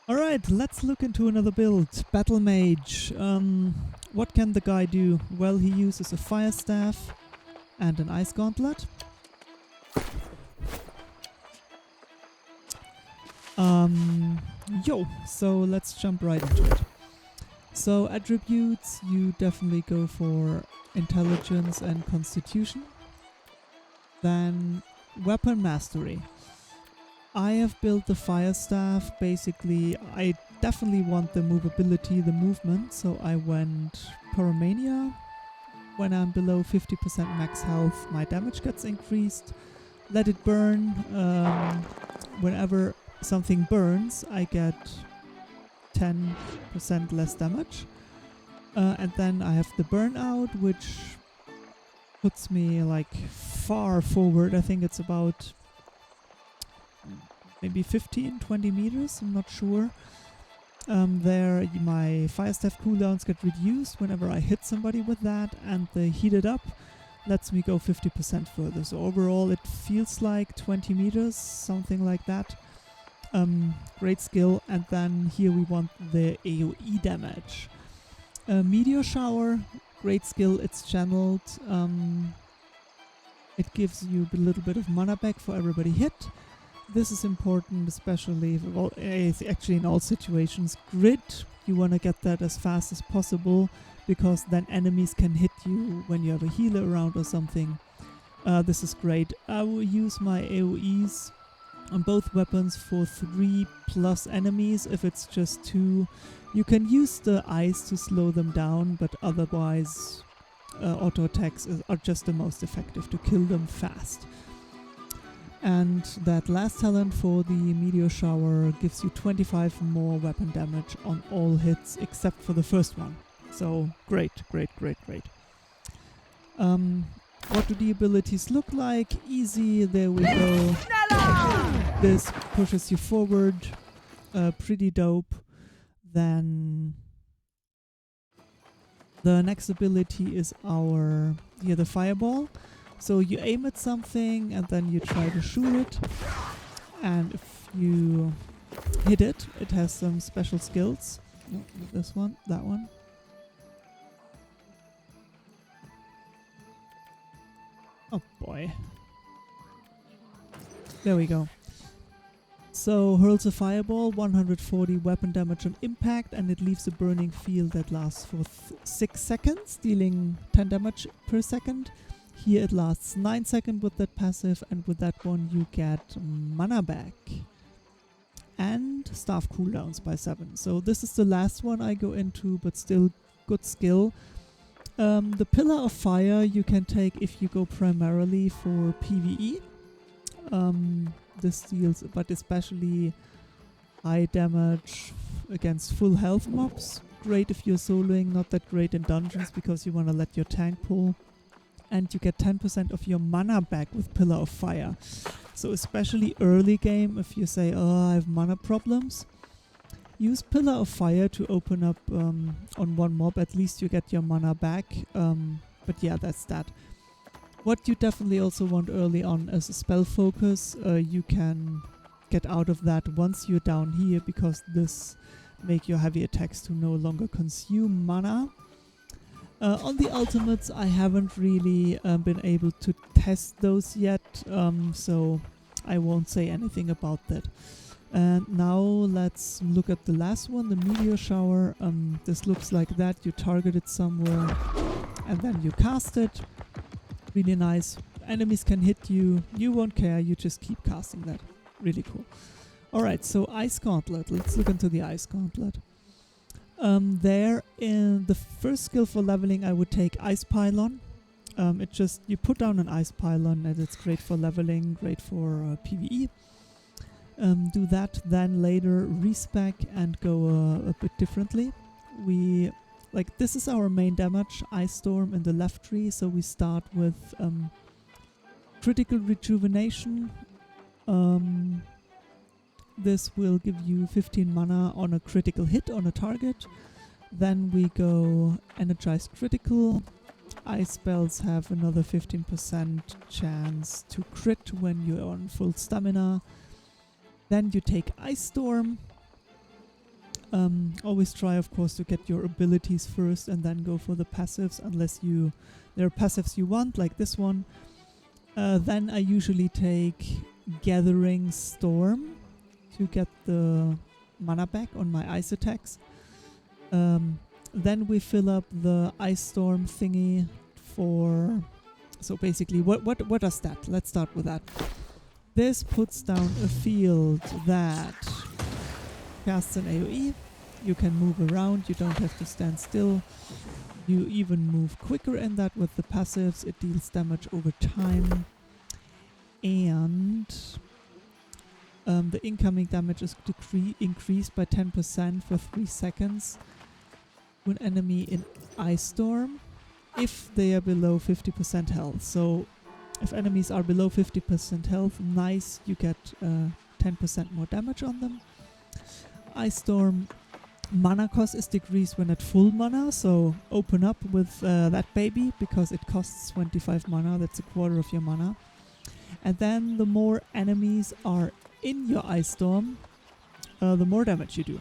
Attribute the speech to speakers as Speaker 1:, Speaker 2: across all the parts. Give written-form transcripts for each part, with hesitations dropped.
Speaker 1: Alright, let's look into another build. Battlemage. What can the guy do? Well, he uses a Firestaff and an Ice Gauntlet. So let's jump right into it. So attributes, you definitely go for intelligence and constitution. Then weapon mastery. I have built the Firestaff. Basically, I definitely want the movability, the movement, so I went Pyromania. When I'm below 50% max health, my damage gets increased. Let it burn. Whenever something burns, I get 10% less damage. And then I have the burnout, which puts me like far forward. I think it's about maybe 15-20 meters, I'm not sure. There my Firestaff cooldowns get reduced whenever I hit somebody with that, and the heated up lets me go 50% further. So overall it feels like 20 meters, something like that. Great skill. And then here we want the AoE damage. Meteor Shower, great skill, it's channeled. It gives you a little bit of mana back for everybody hit. This is important, especially actually in all situations. Grid, you want to get that as fast as possible, because then enemies can hit you when you have a healer around or something. This is great. I will use my AoEs on both weapons for 3+ enemies. If it's just 2, you can use the ice to slow them down, but otherwise auto attacks are just the most effective to kill them fast. And that last talent for the Meteor Shower gives you 25 more weapon damage on all hits except for the first one. So great. What do the abilities look like? Easy, there we go. This pushes you forward, pretty dope. Then the next ability is the fireball. So you aim at something and then you try to shoot it, and if you hit it, it has some special skills. No, not this one, that one. Oh boy. There we go. So hurls a fireball, 140 weapon damage on impact, and it leaves a burning field that lasts for 6 seconds, dealing 10 damage per second. Here it lasts 9 seconds with that passive, and with that one you get mana back. And staff cooldowns by 7. So this is the last one I go into, but still good skill. The Pillar of Fire you can take if you go primarily for PvE. This deals, but especially high damage against full health mobs. Great if you're soloing, not that great in dungeons because you want to let your tank pull. And you get 10% of your mana back with Pillar of Fire. So especially early game, if you say, oh, I have mana problems, use Pillar of Fire to open up on one mob. At least you get your mana back. But yeah, that's that. What you definitely also want early on is a spell focus. You can get out of that once you're down here, because this make your heavy attacks to no longer consume mana. On the ultimates, I haven't really been able to test those yet, so I won't say anything about that. And now let's look at the last one, the Meteor Shower. This looks like that. You target it somewhere and then you cast it. Really nice. Enemies can hit you. You won't care. You just keep casting that. Really cool. Alright, so Ice Gauntlet. Let's look into the Ice Gauntlet. There in the first skill for leveling, I would take Ice Pylon. You put down an Ice Pylon and it's great for leveling, great for PvE. Do that, then later respec and go a bit differently. This is our main damage, Ice Storm in the left tree, so we start with critical rejuvenation. This will give you 15 mana on a critical hit on a target. Then we go Energized Critical. Ice spells have another 15% chance to crit when you're on full stamina. Then you take Ice Storm. Always try, of course, to get your abilities first and then go for the passives, unless there are passives you want, like this one. Then I usually take Gathering Storm to get the mana back on my ice attacks. Then we fill up the Ice Storm thingy for... So basically, what does that? Let's start with that. This puts down a field that casts an AoE. You can move around, you don't have to stand still. You even move quicker in that with the passives. It deals damage over time. And the incoming damage is increased by 10% for 3 seconds to an enemy in Ice Storm if they are below 50% health. So if enemies are below 50% health, nice, you get 10% more damage on them. Ice Storm mana cost is decreased when at full mana, so open up with that baby, because it costs 25 mana, that's a quarter of your mana. And then the more enemies are in your Ice Storm, the more damage you do.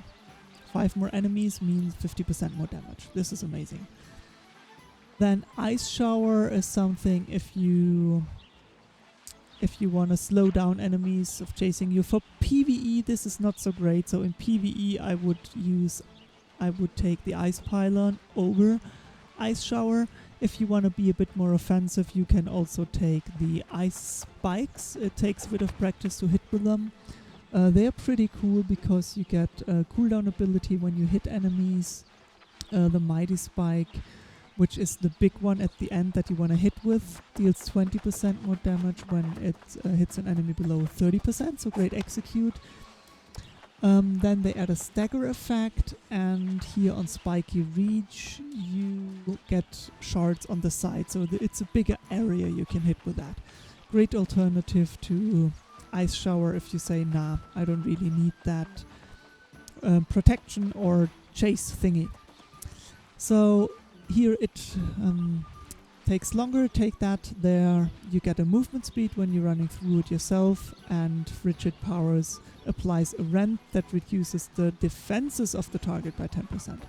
Speaker 1: 5 more enemies means 50% more damage. This is amazing. Then Ice Shower is something if you want to slow down enemies of chasing you. For PvE this is not so great, so in PvE I would take the Ice Pylon over Ice Shower. If you want to be a bit more offensive, you can also take the Ice Spikes. It takes a bit of practice to hit with them. They're pretty cool because you get a cooldown ability when you hit enemies. The Mighty Spike, which is the big one at the end that you want to hit with, deals 20% more damage when it hits an enemy below 30%, so great execute. Then they add a stagger effect, and here on Spiky Reach you get shards on the side, so it's a bigger area you can hit with that. Great alternative to Ice Shower if you say, nah, I don't really need that protection or chase thingy. So here it takes longer. Take that there. You get a movement speed when you're running through it yourself, and Frigid Powers applies a rend that reduces the defenses of the target by 10%.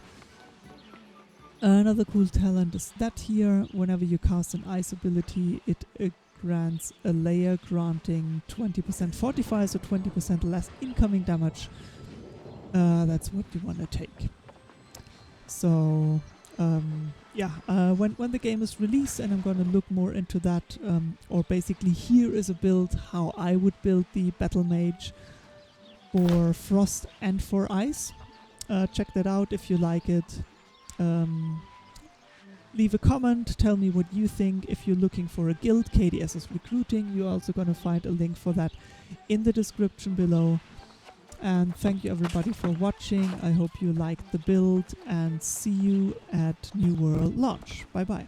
Speaker 1: Another cool talent is that here, whenever you cast an ice ability, it grants a layer granting 20% fortify, so 20% less incoming damage. That's what you want to take. So when the game is released, and I'm going to look more into that, or basically here is a build how I would build the Battlemage for Frost and for Ice. Check that out if you like it. Leave a comment, tell me what you think. If you're looking for a guild, KDS is recruiting. You're also going to find a link for that in the description below. And thank you everybody for watching. I hope you liked the build, and see you at New World launch. Bye bye.